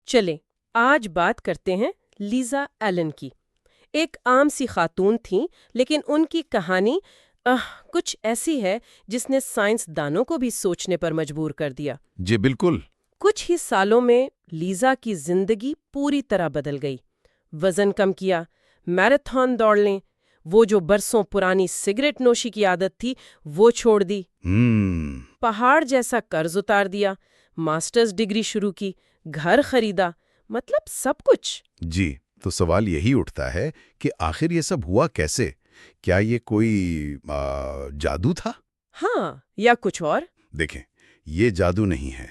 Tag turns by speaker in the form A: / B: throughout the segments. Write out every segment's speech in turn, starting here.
A: چلیں آج بات کرتے ہیں لیزا ایلن کی۔ ایک عام سی خاتون تھیں، لیکن ان کی کہانی کچھ ایسی ہے جس نے سائنس دانوں کو بھی سوچنے پر مجبور کر دیا۔
B: جی بالکل۔
A: کچھ ہی سالوں میں لیزا کی زندگی پوری طرح بدل گئی۔ وزن کم کیا، میراتھن دوڑ لیں، وہ جو برسوں پرانی سگریٹ نوشی کی عادت تھی وہ چھوڑ دی، پہاڑ جیسا قرض اتار دیا، ماسٹرز ڈگری شروع کی، گھر خریدا، مطلب سب کچھ۔
B: جی تو سوال یہی اٹھتا ہے کہ آخر یہ سب ہوا کیسے؟ کیا یہ کوئی جادو تھا؟
A: ہاں، یا کچھ اور؟
B: دیکھیں، یہ جادو نہیں ہے،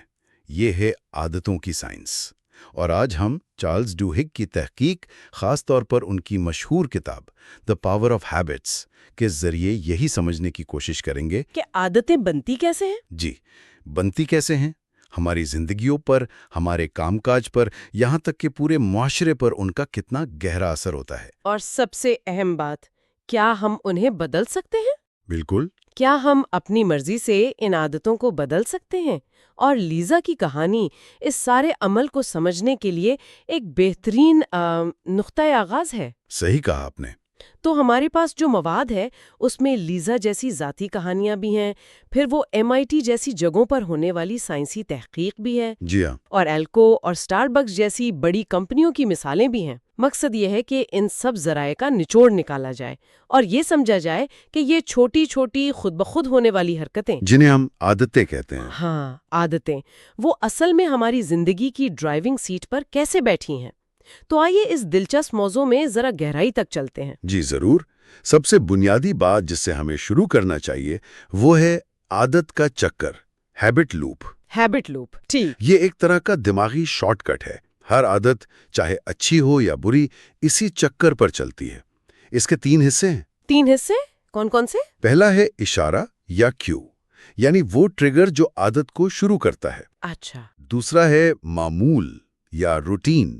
B: یہ ہے عادتوں کی سائنس۔ اور آج ہم چارلز ڈوہگ کی تحقیق، خاص طور پر ان کی مشہور کتاب دی پاور آف ہیبٹس کے ذریعے یہی سمجھنے کی کوشش کریں گے
A: کہ عادتیں بنتی کیسے ہیں؟
B: جی، بنتی کیسے ہیں، ہماری زندگیوں پر، ہمارے کام کاج پر، یہاں تک کہ پورے معاشرے پر ان کا کتنا گہرا اثر ہوتا ہے۔
A: اور سب سے اہم بات، کیا ہم انہیں بدل سکتے ہیں؟
B: بالکل۔
A: کیا ہم اپنی مرضی سے ان عادتوں کو بدل سکتے ہیں؟ اور لیزا کی کہانی اس سارے عمل کو سمجھنے کے لیے ایک بہترین نقطۂ آغاز ہے۔
B: صحیح کہا آپ نے۔
A: تو ہمارے پاس جو مواد ہے اس میں لیزا جیسی ذاتی کہانیاں بھی ہیں، پھر وہ MIT جیسی جگہوں پر ہونے والی سائنسی تحقیق بھی ہے،
B: جی ہاں۔
A: اور ایلکو اور سٹار بکس جیسی بڑی کمپنیوں کی مثالیں بھی ہیں۔ مقصد یہ ہے کہ ان سب ذرائع کا نچوڑ نکالا جائے اور یہ سمجھا جائے کہ یہ چھوٹی چھوٹی خود بخود ہونے والی حرکتیں،
B: جنہیں ہم عادتیں کہتے ہیں،
A: ہاں عادتیں، وہ اصل میں ہماری زندگی کی ڈرائیونگ سیٹ پر کیسے بیٹھی ہیں۔ تو آئیے اس دلچسپ موضوع میں ذرا گہرائی تک چلتے ہیں۔
B: جی ضرور۔ سب سے بنیادی بات جس سے ہمیں شروع کرنا چاہیے وہ ہے عادت کا چکر، ہیبٹ لوپ۔
A: ہیبٹ لوپ، ٹھیک۔
B: یہ ایک طرح کا دماغی شارٹ کٹ ہے۔ ہر عادت چاہے اچھی ہو یا بری اسی چکر پر چلتی ہے۔ اس کے 3 حصے ہیں۔
A: 3 حصے؟ کون کون سے؟
B: پہلا ہے اشارہ یا کیو، یعنی وہ ٹریگر جو عادت کو شروع کرتا ہے۔
A: اچھا۔
B: دوسرا ہے معمول یا روٹین،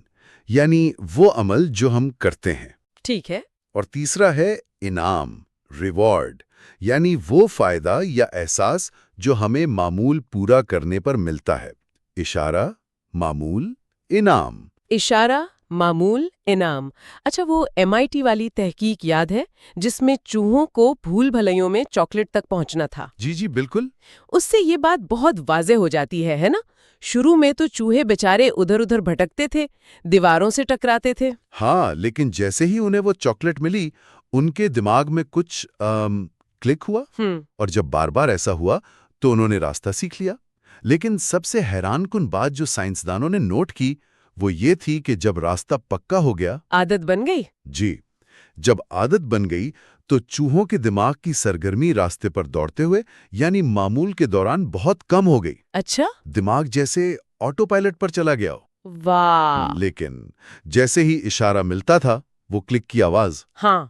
B: یعنی وہ عمل جو ہم کرتے ہیں۔
A: ٹھیک ہے۔
B: اور تیسرا ہے انعام، ریوارڈ، یعنی وہ فائدہ یا احساس جو ہمیں معمول پورا کرنے پر ملتا ہے۔ اشارہ، معمول، انعام۔
A: اشارہ، معمول، انعام۔ اچھا، وہ MIT والی تحقیق یاد ہے جس میں چوہوں کو بھول بھلائیوں میں چاکلیٹ تک پہنچنا تھا؟
B: جی جی بالکل۔
A: اس سے یہ بات بہت واضح ہو جاتی ہے نا؟ شروع میں تو چوہے بیچارے ادھر ادھر بھٹکتے تھے، دیواروں سے ٹکراتے تھے۔
B: ہاں، لیکن جیسے ہی انہیں وہ چاکلیٹ ملی ان کے دماغ میں کچھ کلک ہوا، اور جب بار بار ایسا ہوا تو انہوں نے راستہ سیکھ لیا۔ لیکن سب سے حیران کن بات جو سائنسدانوں نے نوٹ کی وہ یہ تھی کہ جب راستہ پکا ہو گیا،
A: عادت بن گئی۔
B: جی، جب عادت بن گئی تو چوہوں کے دماغ کی سرگرمی راستے پر دوڑتے ہوئے یعنی معمول کے دوران بہت کم ہو گئی۔
A: اچھا،
B: دماغ جیسے آٹو پائلٹ پر چلا گیا۔
A: واہ!
B: لیکن جیسے ہی اشارہ ملتا تھا وہ کلک کی آواز،
A: ہاں،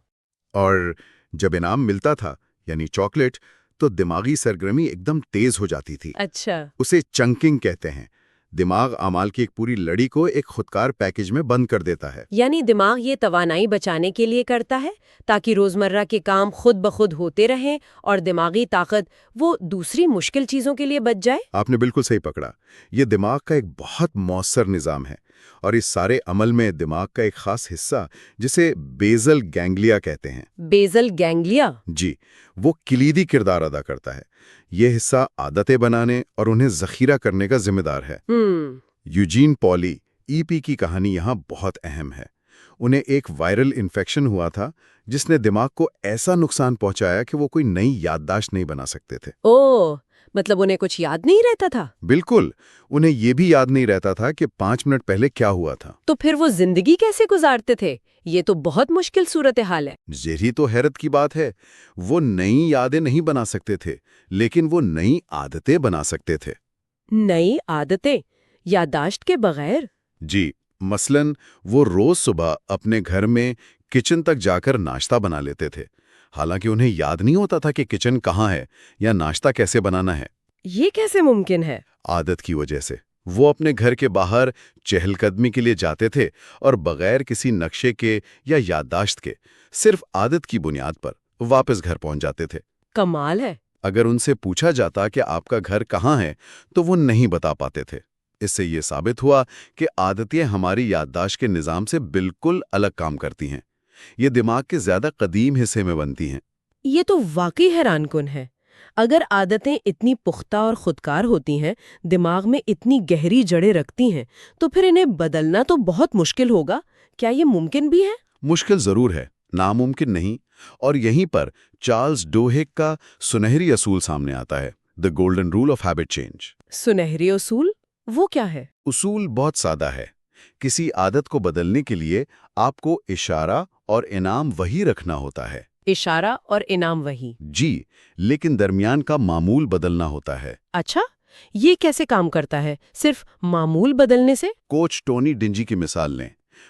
B: اور جب انعام ملتا تھا یعنی چاکلیٹ، تو دماغی سرگرمی ایک دم تیز ہو جاتی تھی۔
A: اچھا،
B: اسے چنکنگ کہتے ہیں۔ دماغ اعمال کی ایک پوری لڑی کو ایک خودکار پیکج میں بند کر دیتا ہے۔
A: یعنی دماغ یہ توانائی بچانے کے لیے کرتا ہے تاکہ روزمرہ کے کام خود بخود ہوتے رہیں اور دماغی طاقت وہ دوسری مشکل چیزوں کے لیے بچ جائے۔
B: آپ نے بالکل صحیح پکڑا۔ یہ دماغ کا ایک بہت مؤثر نظام ہے، اور اس سارے عمل میں دماغ کا ایک خاص حصہ جسے بیزل گینگلیا کہتے ہیں۔
A: Basal ganglia?
B: جی، وہ کلیدی کردار ادا کرتا ہے۔ یہ حصہ عادتیں بنانے اور انہیں ذخیرہ کرنے کا ذمہ دار ہے۔ یوجین پولی EP کی کہانی یہاں بہت اہم ہے۔ انہیں ایک وائرل انفیکشن ہوا تھا جس نے دماغ کو ایسا نقصان پہنچایا کہ وہ کوئی نئی یادداشت نہیں بنا سکتے تھے۔
A: اوہ، مطلب انہیں کچھ یاد نہیں رہتا تھا؟
B: بالکل، انہیں یہ بھی یاد نہیں رہتا تھا کہ 5 منٹ پہلے کیا ہوا تھا۔
A: تو پھر وہ زندگی کیسے گزارتے تھے؟ یہ تو بہت مشکل صورتحال ہے۔
B: یہی تو حیرت کی بات ہے۔ وہ نئی یادیں نہیں بنا سکتے تھے، لیکن وہ نئی عادتیں بنا سکتے تھے۔
A: نئی عادتیں یادداشت کے بغیر؟
B: جی، مثلاً وہ روز صبح اپنے گھر میں کچن تک جا کر ناشتہ بنا لیتے تھے، حالانکہ انہیں یاد نہیں ہوتا تھا کہ کچن کہاں ہے یا ناشتہ کیسے بنانا ہے۔
A: یہ کیسے ممکن ہے؟
B: عادت کی وجہ سے۔ وہ اپنے گھر کے باہر چہل قدمی کے لیے جاتے تھے اور بغیر کسی نقشے کے یا یادداشت کے، صرف عادت کی بنیاد پر واپس گھر پہنچ جاتے تھے۔
A: کمال ہے۔
B: اگر ان سے پوچھا جاتا کہ آپ کا گھر کہاں ہے تو وہ نہیں بتا پاتے تھے۔ اس سے یہ ثابت ہوا کہ عادتیں ہماری یادداشت کے نظام سے بالکل الگ کام کرتی ہیں۔ یہ دماغ کے زیادہ قدیم حصے میں بنتی ہیں۔
A: یہ تو واقعی حیران کن ہے۔ اگر عادتیں اتنی پختہ اور خودکار ہوتی ہیں، دماغ میں اتنی گہری جڑیں رکھتی ہیں، تو پھر انہیں بدلنا تو بہت مشکل ہوگا۔ کیا یہ ممکن بھی ہے؟
B: مشکل ضرور ہے، ناممکن نہیں۔ اور یہیں پر چارلز ڈوہیک کا سنہری اصول سامنے آتا ہے، the golden rule of habit change.
A: سنہری اصول وہ کیا ہے؟
B: اصول بہت سادہ ہے۔ کسی عادت کو بدلنے کے لیے آپ کو اشارہ اور انعام وہی رکھنا ہوتا ہے۔
A: اشارہ اور انعام وہی؟
B: جی، لیکن درمیان کا معمول بدلنا ہوتا ہے۔
A: اچھا، یہ کیسے کام کرتا ہے؟ صرف معمول بدلنے سے؟
B: کوچ ٹونی ڈنجی کی مثال لیں۔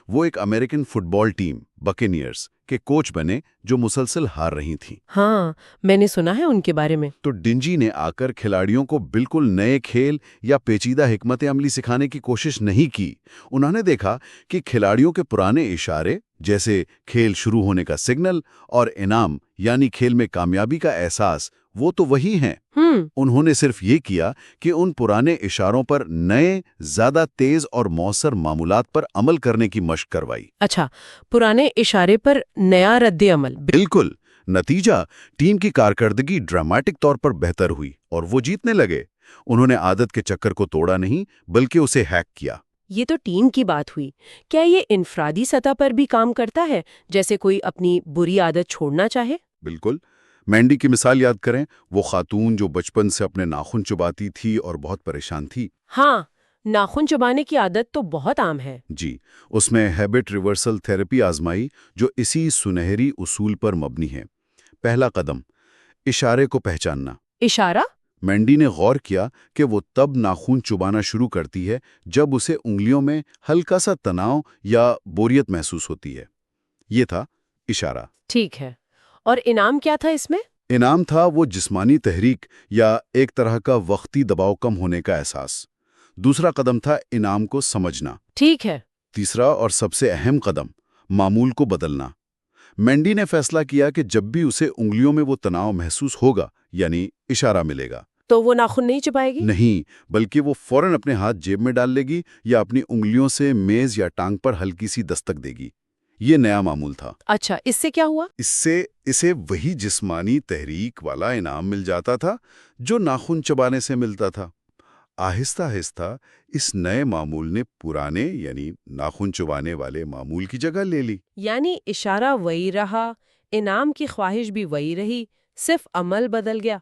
B: وہ ایک امریکن فٹ بال ٹیم بکینیئرز کے کوچ بنے جو مسلسل ہار رہی تھیں۔
A: ہاں، میں نے سنا ہے ان کے بارے میں۔
B: تو ڈنجی نے آ کر کھلاڑیوں کو بالکل نئے کھیل یا پیچیدہ حکمت عملی سکھانے کی کوشش نہیں کی۔ انہوں نے دیکھا کہ کھلاڑیوں کے پرانے اشارے جیسے کھیل شروع ہونے کا سگنل اور انعام یعنی کھیل میں کامیابی کا احساس وہ تو وہی ہیں۔ انہوں نے صرف یہ کیا کہ ان پرانے اشاروں پر نئے، زیادہ تیز اور مؤثر معمولات پر عمل کرنے کی مشق کروائی۔
A: اچھا، پرانے اشارے پر نیا رد عمل۔
B: بالکل۔ نتیجہ ٹیم کی کارکردگی ڈراماٹک طور پر بہتر ہوئی اور وہ جیتنے لگے۔ انہوں نے عادت کے چکر کو توڑا نہیں بلکہ اسے ہیک کیا۔
A: یہ تو ٹیم کی بات ہوئی۔ کیا یہ انفرادی سطح پر بھی کام کرتا ہے، جیسے کوئی اپنی بری عادت چھوڑنا چاہے؟
B: بالکل۔ مینڈی کی مثال یاد کریں، وہ خاتون جو بچپن سے اپنے ناخن چباتی تھی اور بہت پریشان تھی۔
A: ہاں، ناخن چبانے کی عادت تو بہت عام ہے۔
B: جی، اس میں ہیبٹ ریورسل تھراپی آزمائی جو اسی سنہری اصول پر مبنی ہے۔ پہلا قدم، اشارے کو پہچاننا۔
A: اشارہ؟
B: مینڈی نے غور کیا کہ وہ تب ناخن چبانا شروع کرتی ہے جب اسے انگلیوں میں ہلکا سا تناؤ یا بوریت محسوس ہوتی ہے۔ یہ تھا اشارہ۔
A: ٹھیک ہے، اور انعام کیا تھا اس میں؟
B: انعام تھا وہ جسمانی تحریک یا ایک طرح کا وقتی دباؤ کم ہونے کا احساس۔ دوسرا قدم تھا انعام کو سمجھنا۔
A: ٹھیک ہے۔
B: تیسرا اور سب سے اہم قدم، معمول کو بدلنا۔ مینڈی نے فیصلہ کیا کہ جب بھی اسے انگلیوں میں وہ تناؤ محسوس ہوگا یعنی اشارہ ملے گا،
A: تو وہ ناخن نہیں چبائے گی؟
B: نہیں، بلکہ وہ فوراً اپنے ہاتھ جیب میں ڈال لے گی یا اپنی انگلیوں سے میز یا ٹانگ پر ہلکی سی دستک دے گی۔ یہ نیا معمول تھا۔
A: اچھا، اس سے کیا ہوا؟
B: اس سے اسے وہی جسمانی تحریک والا انعام مل جاتا تھا جو ناخن چبانے سے ملتا تھا۔ آہستہ آہستہ اس نئے معمول نے پرانے یعنی ناخن چبانے والے معمول کی جگہ لے لی۔
A: یعنی اشارہ وہی رہا، انعام کی خواہش بھی وہی رہی، صرف عمل بدل گیا۔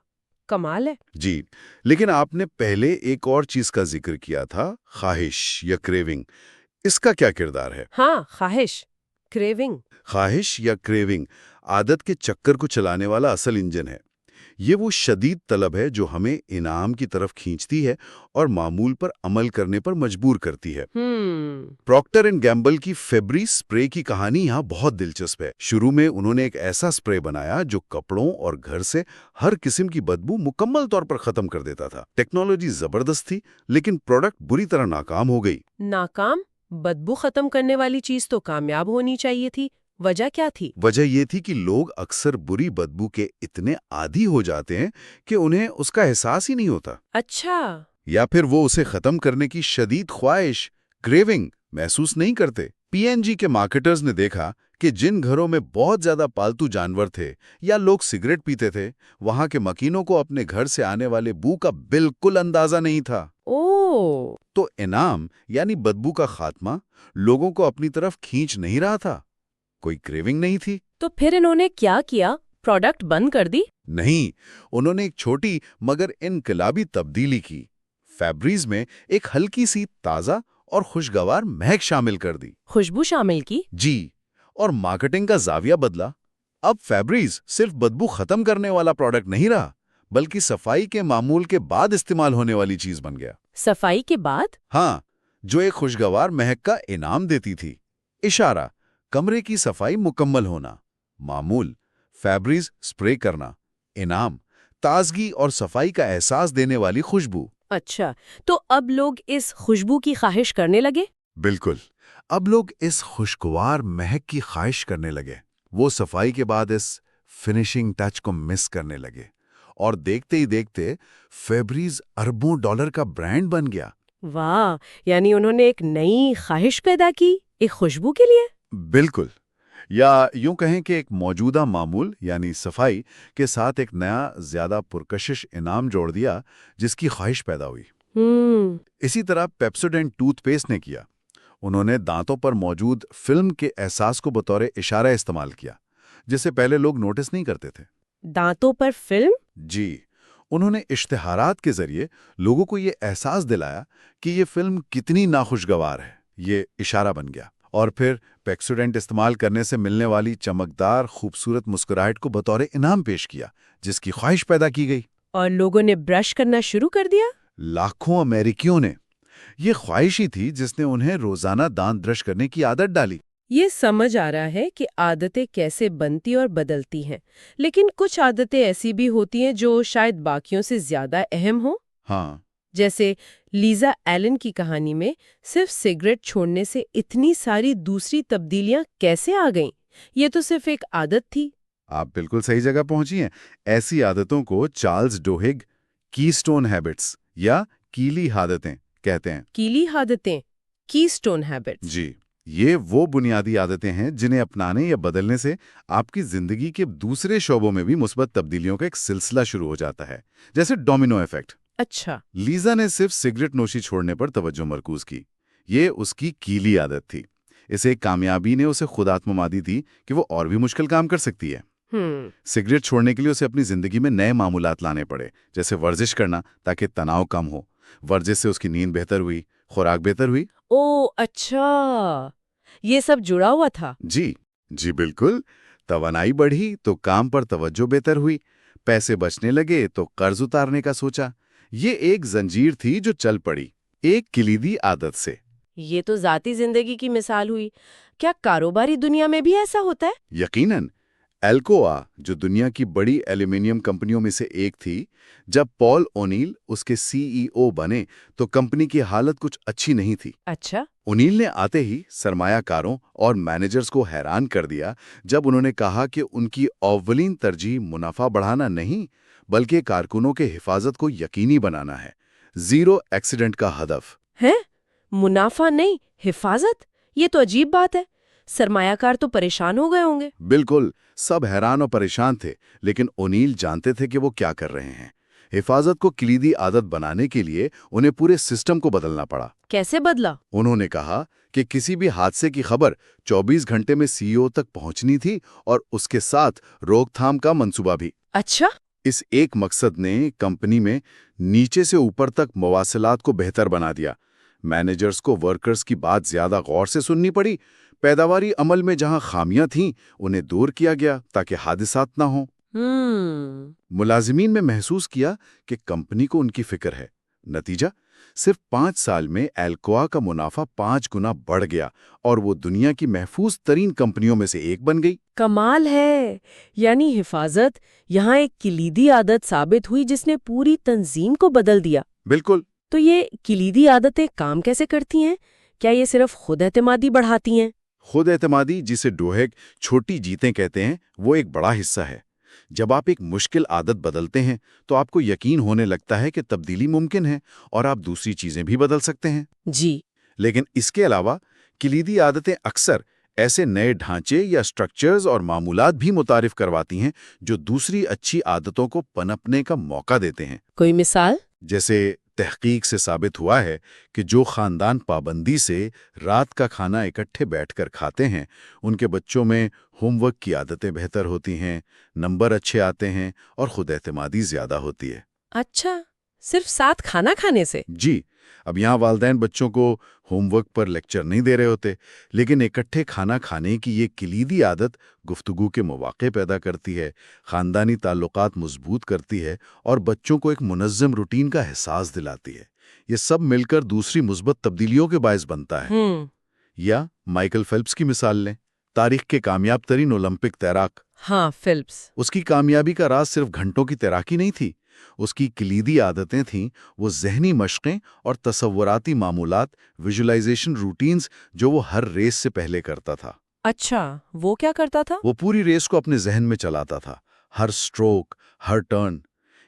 A: کمال ہے۔
B: جی، لیکن آپ نے پہلے ایک اور چیز کا ذکر کیا تھا، خواہش یا کریونگ۔ اس کا کیا کردار ہے؟
A: ہاں، خواہش، کریونگ۔
B: خواہش یا کریونگ عادت کے چکر کو چلانے والا اصل انجن ہے۔ یہ وہ شدید طلب ہے جو ہمیں انعام کی طرف کھینچتی ہے اور معمول پر عمل کرنے پر مجبور کرتی ہے۔ پروکٹر اینڈ گیمبل کی فیبری سپرے کی کہانی یہاں بہت دلچسپ ہے۔ شروع میں انہوں نے ایک ایسا سپرے بنایا جو کپڑوں اور گھر سے ہر قسم کی بدبو مکمل طور پر ختم کر دیتا تھا۔ ٹیکنالوجی زبردست تھی لیکن پروڈکٹ بری طرح ناکام ہو گئی۔
A: ناکام؟ بدبو ختم کرنے والی چیز تو کامیاب ہونی چاہیے تھی۔ وجہ کیا تھی؟
B: وجہ یہ تھی کہ لوگ اکثر بری بدبو کے اتنے عادی ہو جاتے ہیں کہ انہیں اس کا احساس ہی نہیں ہوتا۔
A: اچھا۔
B: یا پھر وہ اسے ختم کرنے کی شدید خواہش، کریونگ، محسوس نہیں کرتے۔ PNG کے مارکیٹرز نے دیکھا کہ جن گھروں میں بہت زیادہ پالتو جانور تھے یا لوگ سگریٹ پیتے تھے، وہاں کے مکینوں کو اپنے گھر سے آنے والے بو کا بالکل اندازہ نہیں تھا۔ تو انعام یعنی بدبو کا خاتمہ لوگوں کو اپنی طرف کھینچ نہیں رہا تھا، کوئی کریونگ نہیں تھی۔
A: تو پھر انہوں نے کیا کیا؟ پروڈکٹ بند کر دی؟
B: نہیں، انہوں نے ایک چھوٹی مگر انقلابی تبدیلی کی۔ فیبریز میں ایک ہلکی سی تازہ اور خوشگوار مہک شامل کر دی۔
A: خوشبو شامل کی؟
B: جی، اور مارکیٹنگ کا زاویہ بدلا۔ اب فیبریز صرف بدبو ختم کرنے والا پروڈکٹ نہیں رہا بلکہ صفائی کے معمول کے بعد استعمال ہونے والی چیز بن گیا۔
A: صفائی کے بعد؟
B: ہاں، جو ایک خوشگوار مہک کا انعام دیتی تھی۔ اشارہ، کمرے کی صفائی مکمل ہونا۔ معمول، فیبریز سپرے کرنا۔ انعام، تازگی اور صفائی کا احساس دینے والی خوشبو۔
A: اچھا، تو اب لوگ اس خوشبو کی خواہش کرنے لگے؟
B: بالکل، اب لوگ اس خوشگوار مہک کی خواہش کرنے لگے۔ وہ صفائی کے بعد اس فنیشنگ ٹچ کو مس کرنے لگے اور دیکھتے ہی دیکھتے فیبریز اربوں ڈالر کا برانڈ بن گیا۔
A: واہ، یعنی انہوں نے ایک نئی خواہش پیدا کی ایک خوشبو کے لیے؟
B: بالکل، یا یوں کہیں کہ ایک موجودہ معمول یعنی صفائی کے ساتھ ایک نیا زیادہ پرکشش انعام جوڑ دیا جس کی خواہش پیدا ہوئی۔ اسی طرح پیپسوڈینٹ ٹوتھ پیسٹ نے کیا۔ انہوں نے دانتوں پر موجود فلم کے احساس کو بطور اشارہ استعمال کیا جسے پہلے لوگ نوٹس نہیں کرتے تھے۔
A: دانتوں پر فلم؟
B: جی، انہوں نے اشتہارات کے ذریعے لوگوں کو یہ احساس دلایا کہ یہ فلم کتنی ناخوشگوار ہے، یہ اشارہ بن گیا۔ اور پھر پیپسوڈینٹ استعمال کرنے سے ملنے والی چمکدار خوبصورت مسکراہٹ کو بطور انعام پیش کیا جس کی خواہش پیدا کی گئی۔
A: اور لوگوں نے برش کرنا شروع کر دیا؟
B: لاکھوں امریکیوں نے۔ یہ خواہش ہی تھی جس نے انہیں روزانہ دانت برش کرنے کی عادت ڈالی۔
A: یہ سمجھ آ رہا ہے کہ عادتیں کیسے بنتی اور بدلتی ہیں، لیکن کچھ عادتیں ایسی بھی ہوتی ہیں جو شاید باقیوں سے زیادہ اہم ہوں۔
B: ہاں،
A: جیسے لیزا ایلن کی کہانی میں صرف سگریٹ چھوڑنے سے اتنی ساری دوسری تبدیلیاں کیسے آ گئیں؟ یہ تو صرف ایک عادت تھی۔
B: آپ بالکل صحیح جگہ پہنچی ہیں۔ ایسی عادتوں کو چارلز ڈوہگ کی سٹون ہیبٹس یا کیلی عادتیں کہتے ہیں۔
A: کیلی عادتیں، کی سٹون ہیبٹس۔
B: جی، یہ وہ بنیادی عادتیں ہیں جنہیں اپنانے یا بدلنے سے آپ کی زندگی کے دوسرے شعبوں میں بھی مثبت تبدیلیوں کا ایک سلسلہ شروع ہو جاتا ہے، جیسے ڈومینو ایفیکٹ۔
A: اچھا۔
B: لیزا نے صرف سگریٹ نوشی چھوڑنے پر توجہ مرکوز کی۔ یہ اس کی کیلی عادت تھی۔ اسے کامیابی نے اسے خود اعتمادی دی کہ وہ اور بھی مشکل کام کر سکتی ہے۔ سگریٹ چھوڑنے کے لیے اسے اپنی زندگی میں نئے معمولات لانے پڑے، جیسے ورزش کرنا تاکہ تناؤ کم ہو۔ ورزش سے اس کی نیند بہتر ہوئی، خوراک بہتر ہوئی۔
A: او اچھا، یہ سب جڑا ہوا تھا۔
B: جی بالکل۔ توانائی بڑھی تو کام پر توجہ بہتر ہوئی، پیسے بچنے لگے تو قرض اتارنے کا سوچا۔ یہ ایک زنجیر تھی جو چل پڑی، ایک کلیدی عادت سے۔
A: یہ تو ذاتی زندگی کی مثال ہوئی۔ کیا کاروباری دنیا میں بھی ایسا ہوتا ہے؟
B: یقیناً۔ ایلکوآ، جو دنیا کی بڑی ایلومینیم کمپنیوں میں سے ایک تھی، جب پال اونیل اس کے CEO بنے تو کمپنی کی حالت کچھ اچھی نہیں تھی۔
A: اچھا۔
B: اونیل نے آتے ہی سرمایہ کاروں اور مینیجرز کو حیران کر دیا جب انہوں نے کہا کہ ان کی اولین ترجیح منافع بڑھانا نہیں بلکہ کارکنوں کے حفاظت کو یقینی بنانا ہے۔ زیرو ایکسیڈنٹ کا ہدف
A: ہے منافع نہیں، حفاظت؟ یہ تو عجیب بات ہے۔ سرمایہ کار تو پریشان ہو گئے ہوں گے۔
B: بالکل، سب حیران اور پریشان تھے، لیکن اونیل جانتے تھے کہ وہ کیا کر رہے ہیں۔ حفاظت کو کلیدی عادت بنانے کے لیے انہیں پورے سسٹم کو بدلنا پڑا۔
A: کیسے بدلا؟
B: انہوں نے کہا کہ کسی بھی حادثے کی خبر 24 گھنٹے میں CEO تک پہنچنی تھی اور اس کے ساتھ روک تھام کا منصوبہ بھی۔
A: اچھا۔
B: اس ایک مقصد نے کمپنی میں نیچے سے اوپر تک مواصلات کو بہتر بنا دیا۔ مینیجرز کو ورکرز کی بات زیادہ غور سے سننی پڑی۔ پیداواری عمل میں جہاں خامیاں تھیں انہیں دور کیا گیا تاکہ حادثات نہ ہوں۔ ملازمین میں محسوس کیا کہ کمپنی کو ان کی فکر ہے۔ نتیجہ، صرف 5 سال میں ایلکوآ کا منافع 5 گنا بڑھ گیا اور وہ دنیا کی محفوظ ترین کمپنیوں میں سے ایک بن گئی۔
A: کمال ہے، یعنی حفاظت یہاں ایک کلیدی عادت ثابت ہوئی جس نے پوری تنظیم کو بدل دیا۔
B: بالکل۔
A: تو یہ کلیدی عادتیں کام کیسے کرتی ہیں؟ کیا یہ صرف خود اعتمادی بڑھاتی ہیں؟
B: خود اعتمادی، جسے ڈوہگ چھوٹی جیتیں کہتے ہیں، وہ ایک بڑا حصہ ہے۔ جب آپ ایک مشکل عادت بدلتے ہیں تو آپ کو یقین ہونے لگتا ہے کہ تبدیلی ممکن ہے اور آپ دوسری چیزیں بھی بدل سکتے ہیں۔
A: جی۔
B: لیکن اس کے علاوہ کلیدی عادتیں اکثر ایسے نئے ڈھانچے یا سٹرکچرز اور معمولات بھی متعارف کرواتی ہیں جو دوسری اچھی عادتوں کو پنپنے کا موقع دیتے ہیں۔
A: کوئی مثال؟
B: جیسے تحقیق سے ثابت ہوا ہے کہ جو خاندان پابندی سے رات کا کھانا اکٹھے بیٹھ کر کھاتے ہیں ان کے بچوں میں ہوم ورک کی عادتیں بہتر ہوتی ہیں، نمبر اچھے آتے ہیں اور خود اعتمادی زیادہ ہوتی ہے۔
A: اچھا، صرف ساتھ کھانا کھانے سے؟
B: جی، اب یہاں والدین بچوں کو ہوم ورک پر لیکچر نہیں دے رہے ہوتے، لیکن اکٹھے کھانا کھانے کی یہ کلیدی عادت گفتگو کے مواقع پیدا کرتی ہے، خاندانی تعلقات مضبوط کرتی ہے اور بچوں کو ایک منظم روٹین کا احساس دلاتی ہے۔ یہ سب مل کر دوسری مثبت تبدیلیوں کے باعث بنتا ہے۔ یا مائیکل فیلپس کی مثال لیں، تاریخ کے کامیاب ترین اولمپک تیراک۔
A: ہاں، فیلپس۔
B: اس کی کامیابی کا راز صرف گھنٹوں کی تیراکی نہیں تھی، اس کی کلیدی عادتیں تھیں، وہ ذہنی مشقیں اور تصوراتی معمولات، ویژولائزیشن روٹینز جو وہ ہر ریس سے پہلے کرتا تھا۔
A: اچھا، وہ کیا کرتا تھا؟
B: وہ پوری ریس کو اپنے ذہن میں چلاتا تھا، ہر سٹروک، ہر ٹرن۔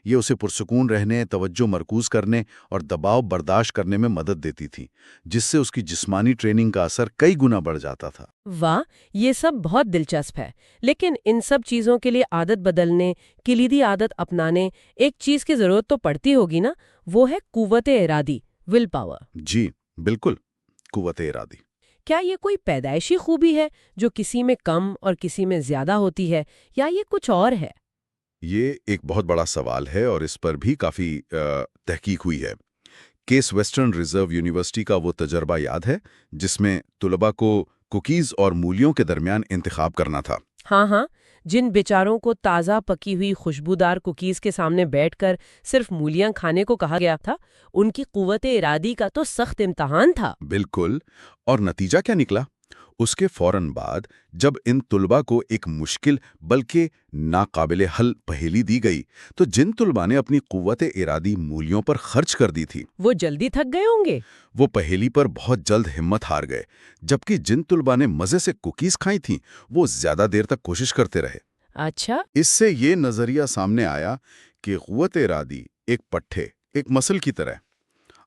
B: یہ اسے پرسکون رہنے، توجہ مرکوز کرنے اور دباؤ برداشت کرنے میں مدد دیتی تھی، جس سے اس کی جسمانی ٹریننگ کا اثر کئی گنا بڑھ جاتا تھا۔
A: واہ، یہ سب بہت دلچسپ ہے، لیکن ان سب چیزوں کے لیے عادت بدلنے، کلیدی عادت اپنانے، ایک چیز کی ضرورت تو پڑتی ہوگی نا، وہ ہے قوت ارادی، ول پاور۔
B: جی بالکل، قوت ارادی۔
A: کیا یہ کوئی پیدائشی خوبی ہے جو کسی میں کم اور کسی میں زیادہ ہوتی ہے، یا یہ کچھ اور ہے؟
B: یہ ایک بہت بڑا سوال ہے اور اس پر بھی کافی تحقیق ہوئی ہے۔ کیس ویسٹرن ریزرو یونیورسٹی کا وہ تجربہ یاد ہے جس میں طلباء کو کوکیز اور مولیوں کے درمیان انتخاب کرنا تھا۔
A: ہاں ہاں، جن بیچاروں کو تازہ پکی ہوئی خوشبودار کوکیز کے سامنے بیٹھ کر صرف مولیاں کھانے کو کہا گیا تھا، ان کی قوت ارادی کا تو سخت امتحان تھا۔
B: بالکل، اور نتیجہ کیا نکلا؟ اس کے فوراً بعد جب ان طلباء کو ایک مشکل بلکہ ناقابل حل پہیلی دی گئی تو جن طلباء نے اپنی قوت ارادی مولیوں پر خرچ کر دی تھی
A: وہ جلدی تھک گئے ہوں گے۔
B: وہ پہیلی پر بہت جلد ہمت ہار گئے، جبکہ جن طلباء نے مزے سے کوکیز کھائی تھیں وہ زیادہ دیر تک کوشش کرتے رہے۔
A: اچھا،
B: اس سے یہ نظریہ سامنے آیا کہ قوت ارادی ایک پٹھے، ایک مسل کی طرح،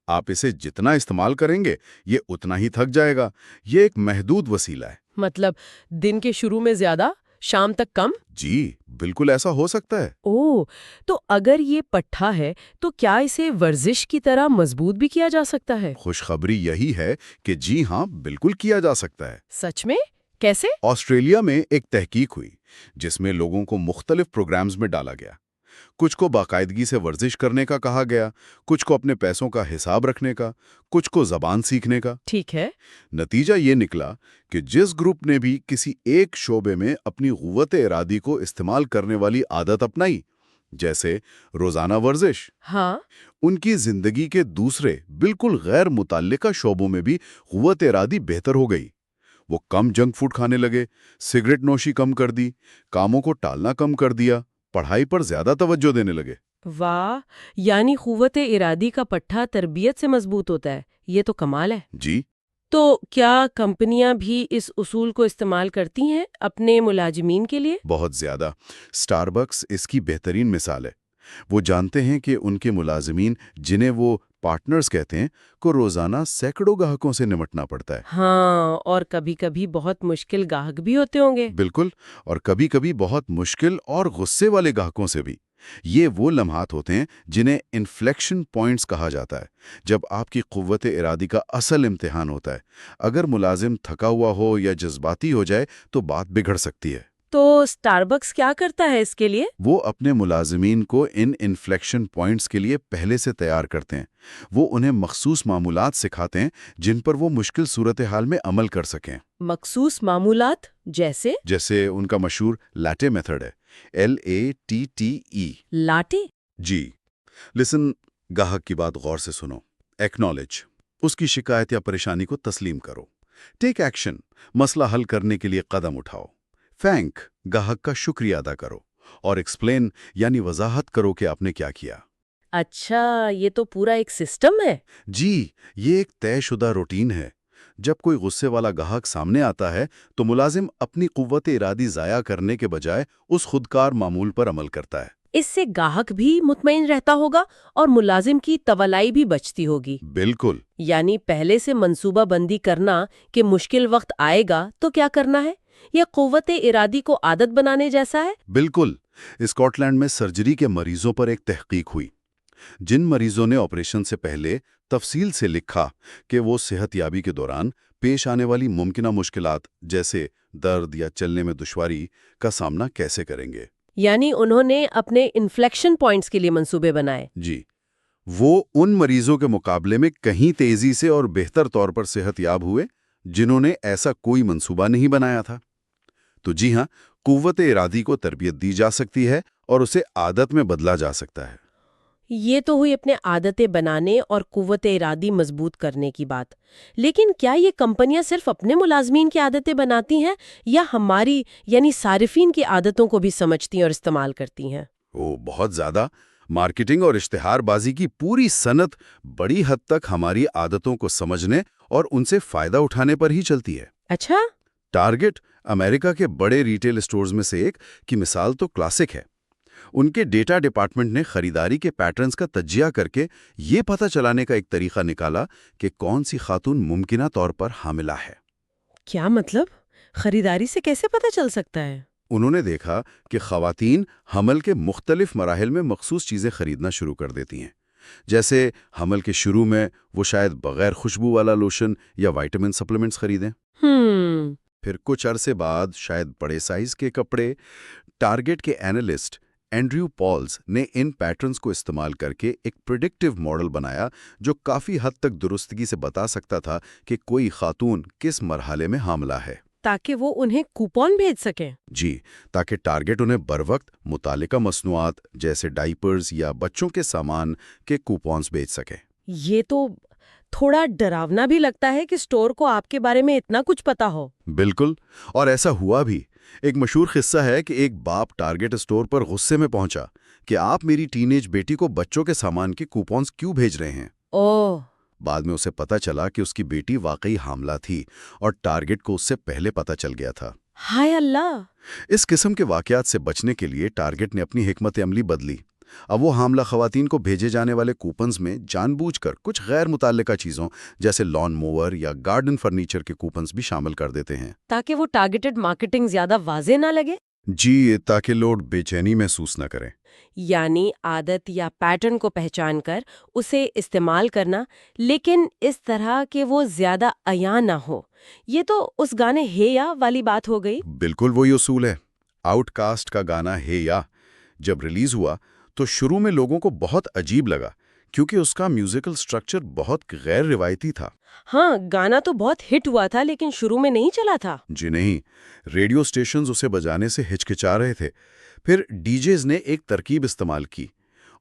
B: آپ اسے جتنا استعمال کریں گے یہ اتنا ہی تھک جائے گا۔ یہ ایک محدود وسیلہ ہے۔
A: مطلب دن کے شروع میں زیادہ، شام تک کم؟
B: جی بالکل ایسا ہو سکتا ہے۔
A: اوہ، تو اگر یہ پٹھا ہے تو کیا اسے ورزش کی طرح مضبوط بھی کیا جا سکتا ہے؟
B: خوشخبری یہی ہے کہ جی ہاں، بالکل کیا جا سکتا ہے۔
A: سچ میں؟ کیسے؟
B: آسٹریلیا میں ایک تحقیق ہوئی جس میں لوگوں کو مختلف پروگرامز میں ڈالا گیا۔ کچھ کو باقاعدگی سے ورزش کرنے کا کہا گیا، کچھ کو اپنے پیسوں کا حساب رکھنے کا، کچھ کو زبان سیکھنے کا۔
A: ٹھیک ہے۔
B: نتیجہ یہ نکلا کہ جس گروپ نے بھی کسی ایک شعبے میں اپنی قوت ارادی کو استعمال کرنے والی عادت اپنائی، جیسے روزانہ ورزش،
A: ہاں،
B: ان کی زندگی کے دوسرے بالکل غیر متعلقہ شعبوں میں بھی قوت ارادی بہتر ہو گئی۔ وہ کم جنک فوڈ کھانے لگے، سگریٹ نوشی کم کر دی، کاموں کو ٹالنا کم کر دیا، پڑھائی پر زیادہ توجہ دینے لگے۔
A: واہ، یعنی قوت ارادی کا پٹھا تربیت سے مضبوط ہوتا ہے، یہ تو کمال ہے۔
B: جی
A: تو کیا کمپنیاں بھی اس اصول کو استعمال کرتی ہیں اپنے ملازمین کے لیے؟
B: بہت زیادہ۔ اسٹاربکس اس کی بہترین مثال ہے۔ وہ جانتے ہیں کہ ان کے ملازمین، جنہیں وہ پارٹنرز کہتے ہیں، کو روزانہ سینکڑوں گاہکوں سے نمٹنا پڑتا ہے۔
A: ہاں، اور کبھی کبھی بہت مشکل گاہک بھی ہوتے ہوں گے۔
B: بالکل، اور کبھی کبھی بہت مشکل اور غصے والے گاہکوں سے بھی۔ یہ وہ لمحات ہوتے ہیں جنہیں انفلیکشن پوائنٹس کہا جاتا ہے، جب آپ کی قوت ارادی کا اصل امتحان ہوتا ہے۔ اگر ملازم تھکا ہوا ہو یا جذباتی ہو جائے تو بات بگڑ سکتی ہے۔
A: تو اسٹاربکس کیا کرتا ہے اس کے لیے؟
B: وہ اپنے ملازمین کو ان انفلیکشن پوائنٹس کے لیے پہلے سے تیار کرتے ہیں۔ وہ انہیں مخصوص معمولات سکھاتے ہیں جن پر وہ مشکل صورتحال میں عمل کر سکیں۔
A: مخصوص معمولات جیسے
B: ان کا مشہور لاٹے میتھڈ ہے، LATTE۔
A: لاٹے؟
B: جی، لسن، گاہک کی بات غور سے سنو، ایکنالج، اس کی شکایت یا پریشانی کو تسلیم کرو، ٹیک ایکشن، مسئلہ حل کرنے کے لیے قدم اٹھاؤ، تھینک، گاہک کا شکریہ ادا کرو، اور ایکسپلین یعنی وضاحت کرو کہ آپ نے کیا کیا۔
A: اچھا، یہ تو پورا ایک سسٹم ہے۔
B: جی، یہ ایک طے شدہ روٹین ہے۔ جب کوئی غصے والا گاہک سامنے آتا ہے تو ملازم اپنی قوت ارادی ضائع کرنے کے بجائے اس خودکار معمول پر عمل کرتا ہے۔
A: اس سے گاہک بھی مطمئن رہتا ہوگا اور ملازم کی توانائی بھی بچتی ہوگی۔
B: بالکل۔
A: یعنی پہلے سے منصوبہ بندی کرنا کہ مشکل وقت آئے گا تو کیا کرنا ہے، یہ قوت ارادی کو عادت بنانے جیسا ہے۔
B: بالکل۔ اسکاٹ لینڈ میں سرجری کے مریضوں پر ایک تحقیق ہوئی۔ جن مریضوں نے آپریشن سے پہلے تفصیل سے لکھا کہ وہ صحت یابی کے دوران پیش آنے والی ممکنہ مشکلات جیسے درد یا چلنے میں دشواری کا سامنا کیسے کریں گے،
A: یعنی انہوں نے اپنے انفلیکشن پوائنٹس کے لیے منصوبے بنائے۔
B: جی، وہ ان مریضوں کے مقابلے میں کہیں تیزی سے اور بہتر طور پر صحت یاب ہوئے جنہوں نے ایسا کوئی منصوبہ نہیں بنایا تھا۔ تو جی ہاں، قوت ارادی کو تربیت دی جا سکتی ہے اور اسے عادت میں بدلا جا سکتا ہے۔
A: یہ تو ہوئی اپنے عادتیں بنانے اور قوت ارادی مضبوط کرنے کی بات، لیکن کیا یہ کمپنیاں صرف اپنے ملازمین کی عادتیں بناتی ہیں یا ہماری یعنی صارفین کی عادتوں کو بھی سمجھتی ہیں اور استعمال کرتی ہیں؟
B: بہت زیادہ۔ مارکیٹنگ اور اشتہار بازی کی پوری صنعت بڑی حد تک ہماری عادتوں کو سمجھنے اور ان سے فائدہ اٹھانے پر ہی چلتی ہے۔
A: اچھا؟
B: ٹارگٹ، امریکہ کے بڑے ریٹیل اسٹورز میں سے ایک کی مثال تو کلاسک ہے۔ ان کے ڈیٹا ڈپارٹمنٹ نے خریداری کے پیٹرنز کا تجزیہ کر کے یہ پتہ چلانے کا ایک طریقہ نکالا کہ کون سی خاتون ممکنہ طور پر حاملہ ہے۔
A: کیا مطلب؟ خریداری سے کیسے پتہ چل سکتا ہے؟
B: انہوں نے دیکھا کہ خواتین حمل کے مختلف مراحل میں مخصوص چیزیں خریدنا شروع کر دیتی ہیں، جیسے حمل کے شروع میں وہ شاید بغیر خوشبو والا لوشن یا وائٹامن سپلیمنٹس خریدیں، پھر کچھ عرصے بعد شاید بڑے سائز کے کپڑے۔ ٹارگٹ کے اینالسٹ اینڈریو پالز نے ان پیٹرنز کو استعمال کر کے ایک پریڈکٹیو ماڈل بنایا جو کافی حد تک درستگی سے بتا سکتا تھا کہ کوئی خاتون کس مرحلے میں حاملہ ہے،
A: تاکہ وہ انہیں کوپن بھیج سکیں۔
B: جی، تاکہ ٹارگٹ انہیں بروقت متعلقہ مصنوعات جیسے ڈائپرز یا بچوں کے سامان کے کوپنز بھیج سکے۔
A: یہ تو تھوڑا ڈراونا بھی لگتا ہے کہ اسٹور کو آپ کے بارے میں اتنا کچھ پتا ہو۔
B: بالکل، اور ایسا ہوا بھی۔ ایک مشہور قصہ ہے کہ ایک باپ ٹارگٹ اسٹور پر غصے میں پہنچا کہ آپ میری ٹین ایج بیٹی کو بچوں کے سامان کے کوپنز کیوں بھیج رہے ہیں؟
A: اوہ!
B: بعد میں اسے پتا چلا کہ اس کی بیٹی واقعی حاملہ تھی اور ٹارگٹ کو اس سے پہلے پتا چل گیا تھا۔
A: ہائے اللہ!
B: اس قسم کے واقعات سے بچنے کے لیے ٹارگٹ نے اپنی حکمت عملی بدلی۔ اب وہ حاملہ خواتین کو بھیجے جانے والے کوپنز میں جان بوجھ کر کچھ غیر متعلقہ چیزوں جیسے لان موور یا گارڈن فرنیچر کے کوپنز بھی شامل کر دیتے ہیں،
A: تاکہ وہ ٹارگیٹڈ مارکیٹنگ زیادہ واضح نہ لگے۔
B: جی، تاکہ لوگ بے چینی محسوس نہ کریں۔
A: یعنی عادت یا پیٹرن کو پہچان کر اسے استعمال کرنا، لیکن اس طرح کہ وہ زیادہ عیاں نہ ہو۔ یہ تو اس گانے ہے یا والی بات ہو گئی۔
B: بالکل وہی اصول ہے۔ آؤٹ کاسٹ کا گانا ہے یا جب ریلیز ہوا تو شروع میں لوگوں کو بہت عجیب لگا کیونکہ اس کا میوزیکل سٹرکچر بہت غیر روایتی تھا۔
A: ہاں، گانا تو بہت ہٹ ہوا تھا لیکن شروع میں نہیں چلا تھا۔
B: جی نہیں، ریڈیو سٹیشنز اسے بجانے سے ہچکچا رہے تھے۔ پھر ڈی جیز نے ایک ترکیب استعمال کی۔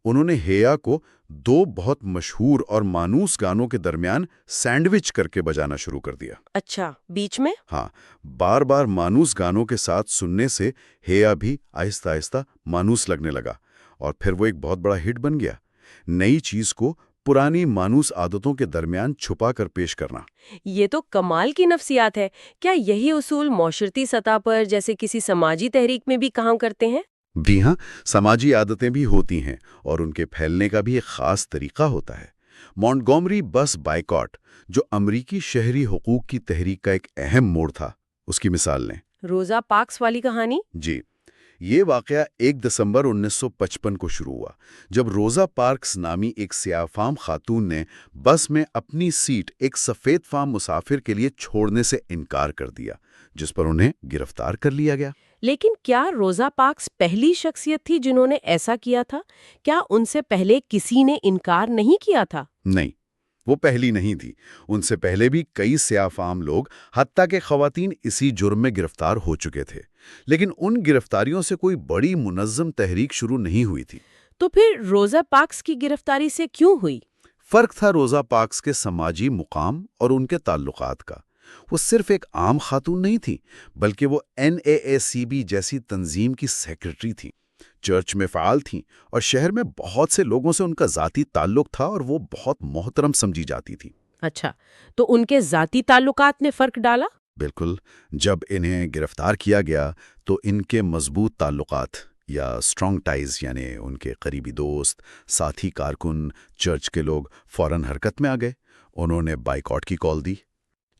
B: انہوں نے ہیا کو دو بہت مشہور اور مانوس گانوں کے درمیان سینڈوچ کر کے بجانا شروع کر دیا۔
A: اچھا، بیچ میں؟
B: ہاں، بار بار مانوس گانوں کے ساتھ سننے سے ہیا بھی آہستہ آہستہ مانوس لگنے لگا اور پھر وہ ایک بہت بڑا ہٹ بن گیا۔ نئی چیز کو پرانی مانوس عادتوں کے درمیان چھپا کر پیش کرنا۔
A: یہ تو کمال کی نفسیات ہے۔ کیا یہی اصول معاشرتی سطح پر جیسے کسی سماجی تحریک میں بھی کام کرتے ہیں؟
B: جی ہاں، سماجی عادتیں بھی ہوتی ہیں اور ان کے پھیلنے کا بھی ایک خاص طریقہ ہوتا ہے۔ مونٹگومری بس بائیکاٹ، جو امریکی شہری حقوق کی تحریک کا ایک اہم موڑ تھا، اس کی مثال لیں۔
A: روزا پارکس والی کہانی؟
B: جی، یہ واقعہ 1 دسمبر 1955 کو شروع ہوا جب روزا پارکس نامی ایک سیاہ فام خاتون نے بس میں اپنی سیٹ ایک سفید فام مسافر کے لیے چھوڑنے سے انکار کر دیا، جس پر انہیں گرفتار کر لیا گیا۔
A: لیکن کیا روزا پارکس پہلی شخصیت تھی جنہوں نے ایسا کیا تھا؟ کیا ان سے پہلے کسی نے انکار نہیں کیا تھا؟
B: نہیں، وہ پہلی نہیں تھی۔ ان سے پہلے بھی کئی سیاہ فام لوگ، حتیٰ کہ خواتین، اسی جرم میں گرفتار ہو چکے تھے، لیکن ان گرفتاریوں سے کوئی بڑی منظم تحریک شروع نہیں ہوئی تھی۔
A: تو پھر روزا پارکس کی گرفتاری سے کیوں ہوئی؟
B: فرق تھا روزا پارکس کے سماجی مقام اور ان کے تعلقات کا۔ وہ صرف ایک عام خاتون نہیں تھی، بلکہ وہ NAACP جیسی تنظیم کی سیکرٹری تھی، چرچ میں فعال تھیں اور شہر میں بہت سے لوگوں سے ان کا ذاتی تعلق تھا اور وہ بہت محترم سمجھی جاتی تھی۔
A: اچھا، تو ان کے ذاتی تعلقات نے فرق ڈالا؟
B: بالکل، جب انہیں گرفتار کیا گیا تو ان کے مضبوط تعلقات یا اسٹرانگ ٹائز، یعنی ان کے قریبی دوست، ساتھی کارکن، چرچ کے لوگ فوراً حرکت میں آ گئے۔ انہوں نے بائیکاٹ کی کال دی۔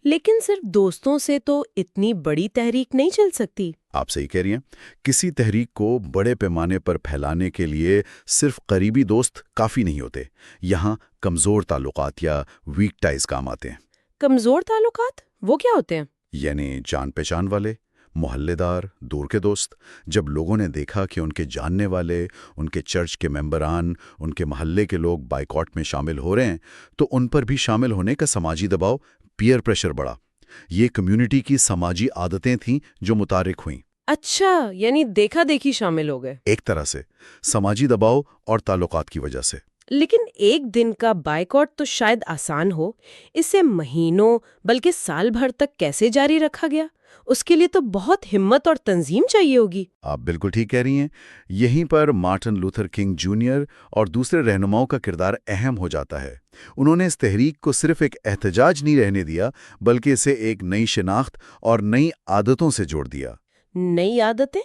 A: لیکن صرف دوستوں سے تو اتنی بڑی تحریک نہیں چل سکتی۔
B: آپ صحیح کہہ رہی ہیں۔ کسی تحریک کو بڑے پیمانے پر پھیلانے کے لیے صرف قریبی دوست کافی نہیں ہوتے۔ یہاں کمزور تعلقات یا ویک ٹائز کام آتے ہیں۔
A: کمزور تعلقات وہ کیا ہوتے ہیں؟
B: یعنی جان پہچان والے، محلے دار، دور کے دوست۔ جب لوگوں نے دیکھا کہ ان کے جاننے والے، ان کے چرچ کے ممبران، ان کے محلے کے لوگ بائیکاٹ میں شامل ہو رہے ہیں تو ان پر بھی شامل ہونے کا سماجی دباؤ، پیئر پریشر بڑھا۔ یہ کمیونٹی کی سماجی عادتیں تھیں جو متحرک ہوئیں۔
A: اچھا، یعنی دیکھا دیکھی شامل ہو گئے۔
B: ایک طرح سے سماجی دباؤ اور تعلقات کی وجہ سے۔
A: لیکن ایک دن کا بائیکاٹ تو شاید آسان ہو، اسے مہینوں بلکہ سال بھر تک کیسے جاری رکھا گیا؟ اس کے لیے تو بہت ہمت اور تنظیم چاہیے ہوگی۔
B: آپ بالکل ٹھیک کہہ رہی ہیں۔ یہیں پر مارٹن لوتھر کنگ جونیئر اور دوسرے رہنماؤں کا کردار اہم ہو جاتا ہے۔ انہوں نے اس تحریک کو صرف ایک احتجاج نہیں رہنے دیا، بلکہ اسے ایک نئی شناخت اور نئی عادتوں سے جوڑ دیا۔
A: نئی عادتیں؟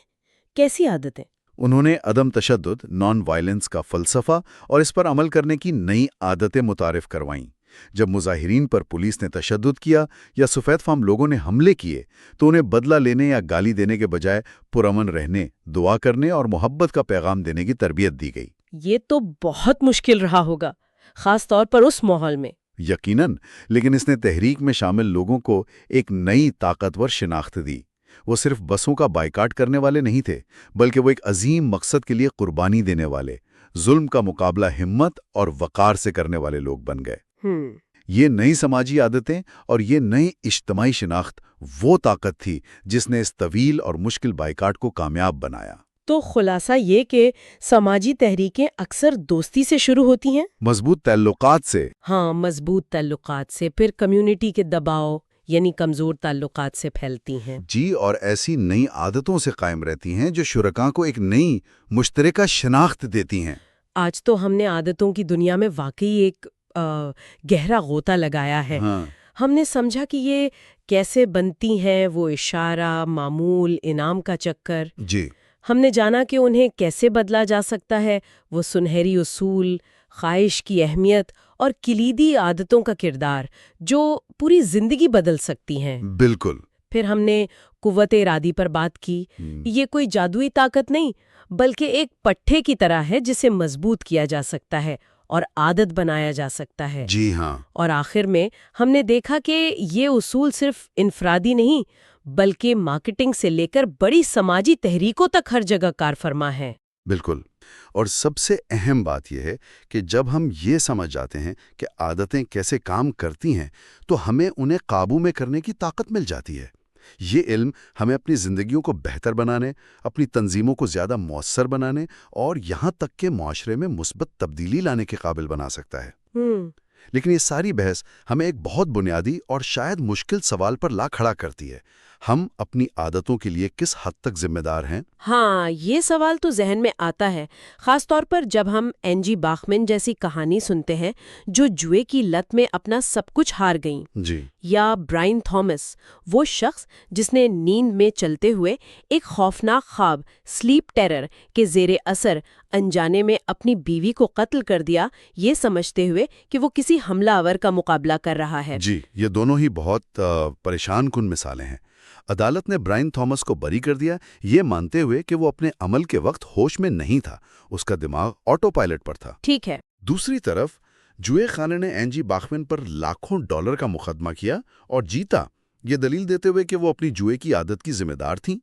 A: کیسی عادتیں؟
B: انہوں نے عدم تشدد، نان وائلنس کا فلسفہ اور اس پر عمل کرنے کی نئی عادتیں متعارف کروائیں۔ جب مظاہرین پر پولیس نے تشدد کیا یا سفید فام لوگوں نے حملے کیے تو انہیں بدلہ لینے یا گالی دینے کے بجائے پرامن رہنے، دعا کرنے اور محبت کا پیغام دینے کی تربیت دی گئی۔
A: یہ تو بہت مشکل رہا ہوگا، خاص طور پر اس ماحول میں۔
B: یقیناً، لیکن اس نے تحریک میں شامل لوگوں کو ایک نئی طاقتور شناخت دی۔ وہ صرف بسوں کا بائیکاٹ کرنے والے نہیں تھے، بلکہ وہ ایک عظیم مقصد کے لیے قربانی دینے والے، ظلم کا مقابلہ ہمت اور وقار سے کرنے والے لوگ بن گئے۔ یہ نئی سماجی عادتیں اور یہ نئی اجتماعی شناخت وہ طاقت تھی جس نے اس طویل اور مشکل بائیکاٹ کو کامیاب بنایا۔
A: تو خلاصہ یہ کہ سماجی تحریکیں اکثر دوستی سے شروع ہوتی ہیں،
B: مضبوط تعلقات سے۔
A: ہاں، مضبوط تعلقات سے، پھر کمیونٹی کے دباؤ یعنی کمزور تعلقات سے پھیلتی ہیں۔
B: جی، اور ایسی نئی عادتوں سے قائم رہتی ہیں جو شرکاء کو ایک نئی مشترکہ شناخت دیتی ہیں۔
A: آج تو ہم نے عادتوں کی دنیا میں واقعی ایک گہرا غوطہ لگایا ہے۔ ہم نے سمجھا کہ یہ کیسے بنتی ہیں، وہ اشارہ، معمول، انعام کا چکر۔
B: جی،
A: ہم نے جانا کہ انہیں کیسے بدلا جا سکتا ہے، وہ سنہری اصول، خواہش کی اہمیت اور کلیدی عادتوں کا کردار جو پوری زندگی بدل سکتی ہیں۔
B: بالکل۔
A: پھر ہم نے قوت ارادی پر بات کی۔ یہ کوئی جادوئی طاقت نہیں، بلکہ ایک پٹھے کی طرح ہے جسے مضبوط کیا جا سکتا ہے اور عادت بنایا جا سکتا ہے۔
B: جی ہاں۔
A: اور آخر میں ہم نے دیکھا کہ یہ اصول صرف انفرادی نہیں بلکہ مارکیٹنگ سے لے کر بڑی سماجی تحریکوں تک ہر جگہ کار فرما ہے۔
B: بالکل، اور سب سے اہم بات یہ ہے کہ جب ہم یہ سمجھ جاتے ہیں کہ عادتیں کیسے کام کرتی ہیں تو ہمیں انہیں قابو میں کرنے کی طاقت مل جاتی ہے۔ یہ علم ہمیں اپنی زندگیوں کو بہتر بنانے، اپنی تنظیموں کو زیادہ مؤثر بنانے اور یہاں تک کہ معاشرے میں مثبت تبدیلی لانے کے قابل بنا سکتا ہے۔ لیکن یہ ساری بحث ہمیں ایک بہت بنیادی اور شاید مشکل سوال پر لا کھڑا کرتی ہے: ہم اپنی عادتوں کے لیے کس حد تک ذمہ دار ہیں؟
A: ہاں، یہ سوال تو ذہن میں آتا ہے، خاص طور پر جب ہم اینجی باخمن جیسی کہانی سنتے ہیں جو جوئے کی لت میں اپنا سب کچھ ہار گئیں،
B: جی،
A: یا برائن تھامس، وہ شخص جس نے نیند میں چلتے ہوئے ایک خوفناک خواب، سلیپ ٹیرر کے زیر اثر انجانے میں اپنی بیوی کو قتل کر دیا، یہ سمجھتے ہوئے کہ وہ کسی حملہ آور کا مقابلہ کر رہا ہے۔
B: جی، یہ دونوں ہی بہت پریشان کن مثالیں ہیں۔ عدالت نے برائن تھامس کو بری کر دیا، یہ مانتے ہوئے کہ وہ اپنے عمل کے وقت ہوش میں نہیں تھا، اس کا دماغ آٹو پائلٹ پر تھا۔
A: ٹھیک ہے۔
B: دوسری طرف جوئے خانے نے اینجی باخمن پر لاکھوں ڈالر کا مقدمہ کیا اور جیتا، یہ دلیل دیتے ہوئے کہ وہ اپنی جوئے کی عادت کی ذمہ دار تھیں۔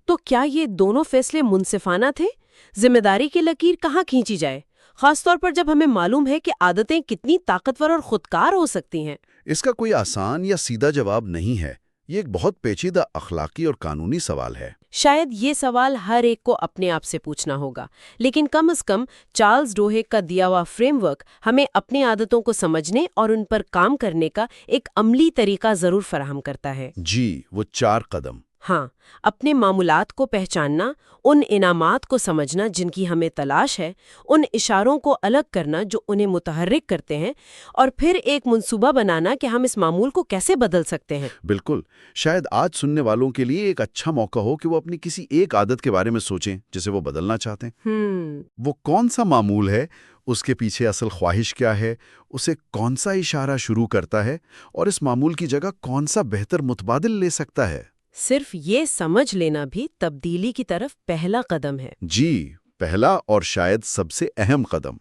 A: تو کیا یہ دونوں فیصلے منصفانہ تھے؟ ذمہ داری کی لکیر کہاں کھینچی جائے، خاص طور پر جب ہمیں معلوم ہے کہ عادتیں کتنی طاقتور اور خودکار ہو سکتی ہیں؟
B: اس کا کوئی آسان یا سیدھا جواب نہیں ہے، یہ ایک بہت پیچیدہ اخلاقی اور قانونی سوال ہے۔
A: شاید یہ سوال ہر ایک کو اپنے آپ سے پوچھنا ہوگا، لیکن کم از کم چارلز ڈوہیک کا دیا ہوا فریم ورک ہمیں اپنی عادتوں کو سمجھنے اور ان پر کام کرنے کا ایک عملی طریقہ ضرور فراہم کرتا ہے۔
B: جی، وہ 4 قدم۔
A: ہاں، اپنے معمولات کو پہچاننا، ان انعامات کو سمجھنا جن کی ہمیں تلاش ہے، ان اشاروں کو الگ کرنا جو انہیں متحرک کرتے ہیں، اور پھر ایک منصوبہ بنانا کہ ہم اس معمول کو کیسے بدل سکتے ہیں۔
B: بالکل، شاید آج سننے والوں کے لیے ایک اچھا موقع ہو کہ وہ اپنی کسی ایک عادت کے بارے میں سوچیں جسے وہ بدلنا چاہتے ہیں۔ وہ کون سا معمول ہے، اس کے پیچھے اصل خواہش کیا ہے، اسے کون سا اشارہ شروع کرتا ہے، اور اس معمول کی جگہ کون سا بہتر متبادل لے سکتا ہے۔
A: صرف یہ سمجھ لینا بھی تبدیلی کی طرف پہلا قدم ہے۔
B: جی، پہلا اور شاید سب سے اہم قدم۔